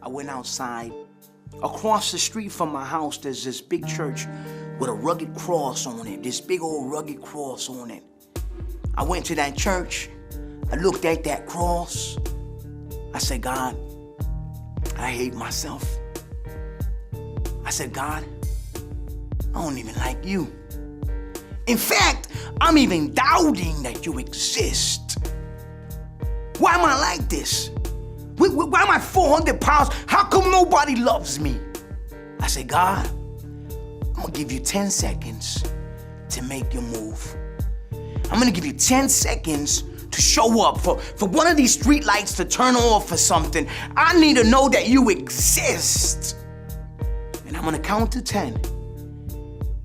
I went outside. Across the street from my house, there's this big church with a rugged cross on it, this big old rugged cross on it. I went to that church. I looked at that cross. I said, God, I hate myself. I said, God, I don't even like you. In fact, I'm even doubting that you exist. Why am I like this? Why am I 400 pounds? How come nobody loves me? I said, God, I'm gonna give you 10 seconds to make your move. I'm gonna give you 10 seconds to show up for one of these street lights to turn off or something. I need to know that you exist. And I'm gonna count to 10.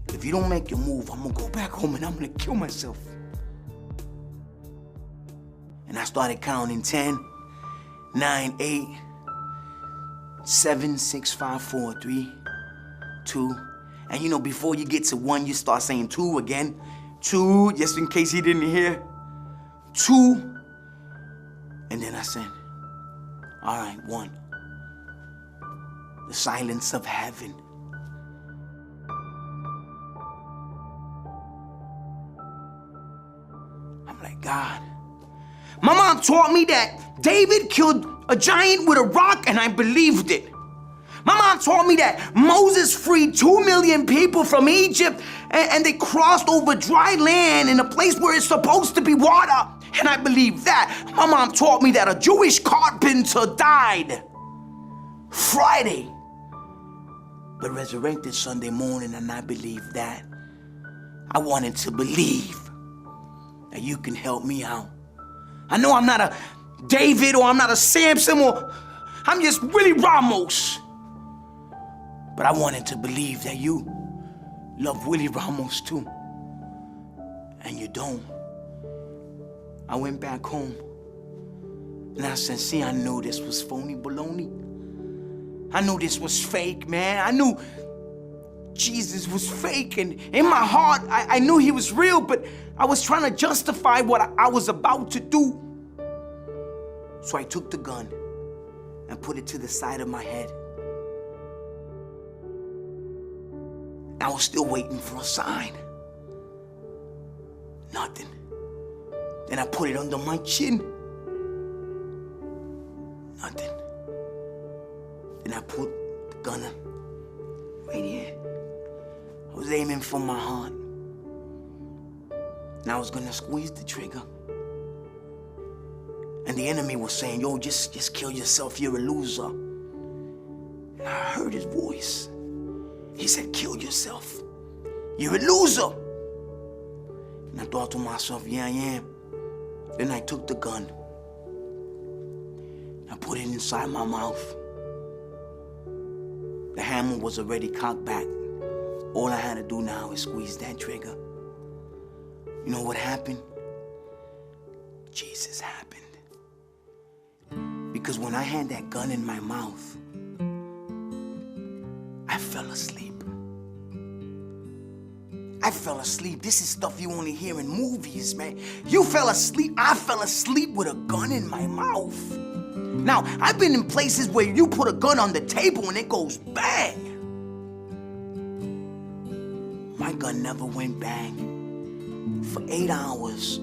If you don't make your move, I'm gonna go back home and I'm gonna kill myself. And I started counting 10, 9, 8, 7, 6, 5, 4, 3, 2. And you know, before you get to 1, you start saying 2 again. 2, just in case he didn't hear. 2. And then I said, all right, 1. The silence of heaven. I'm like, God. My mom taught me that David killed a giant with a rock, and I believed it. My mom taught me that Moses freed 2 million people from Egypt, and they crossed over dry land in a place where it's supposed to be water, and I believed that. My mom taught me that a Jewish carpenter died Friday, but resurrected Sunday morning, and I believed that. I wanted to believe that you can help me out. I know I'm not a David, or I'm not a Samson, or I'm just Willie Ramos. But I wanted to believe that you love Willie Ramos too. And you don't. I went back home and I said, see, I knew this was phony baloney. I knew this was fake, man. I knew Jesus was fake, and in my heart, I knew he was real, but I was trying to justify what I was about to do. So I took the gun and put it to the side of my head. I was still waiting for a sign. Nothing. Then I put it under my chin. Nothing. Then I put the gun right here. I was aiming for my heart. And I was gonna squeeze the trigger. And the enemy was saying, yo, just kill yourself, you're a loser. And I heard his voice. He said, kill yourself. You're a loser. And I thought to myself, yeah, I am. Then I took the gun. I put it inside my mouth. The hammer was already cocked back. All I had to do now is squeeze that trigger. You know what happened? Jesus happened. Because when I had that gun in my mouth, I fell asleep. I fell asleep. This is stuff you only hear in movies, man. You fell asleep. I fell asleep with a gun in my mouth. Now, I've been in places where you put a gun on the table and it goes bang. My gun never went bang. For 8 hours,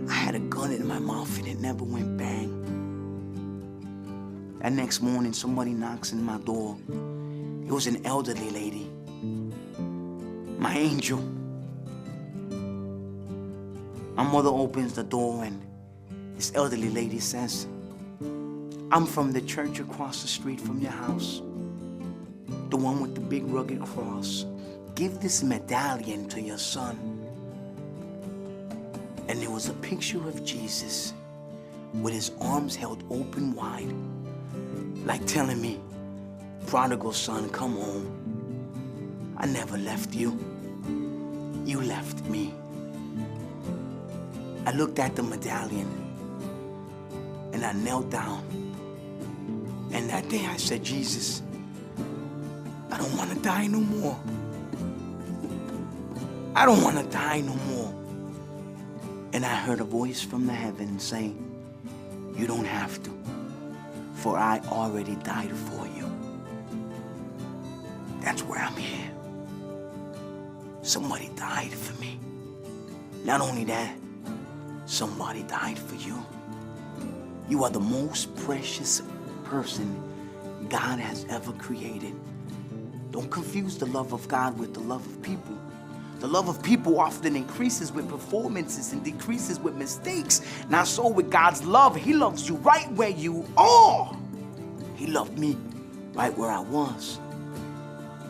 I had a gun in my mouth and it never went bang. That next morning, somebody knocks on my door. It was an elderly lady. My angel. My mother opens the door and this elderly lady says, I'm from the church across the street from your house. The one with the big rugged cross. Give this medallion to your son. And there was a picture of Jesus with his arms held open wide, like telling me, prodigal son, come home. I never left you. You left me. I looked at the medallion and I knelt down. And that day I said, Jesus, I don't want to die no more. I don't want to die no more. And I heard a voice from the heavens saying, you don't have to. for I already died for you. That's where I'm here. Somebody died for me. Not only that, somebody died for you. You are the most precious person God has ever created. Don't confuse the love of God with the love of people. The love of people often increases with performances and decreases with mistakes. Not so with God's love. He loves you right where you are. He loved me right where I was.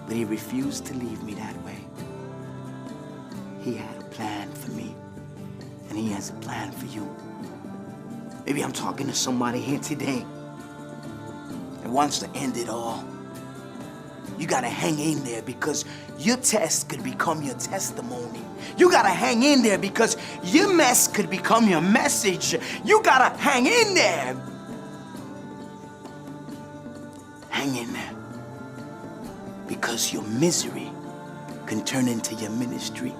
But he refused to leave me that way. He had a plan for me, and he has a plan for you. Maybe I'm talking to somebody here today that wants to end it all. You gotta hang in there because your test could become your testimony. You gotta hang in there because your mess could become your message. You gotta hang in there. Hang in there. Because your misery can turn into your ministry,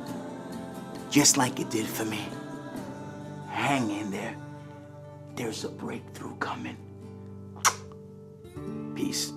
just like it did for me. Hang in there. There's a breakthrough coming. Peace.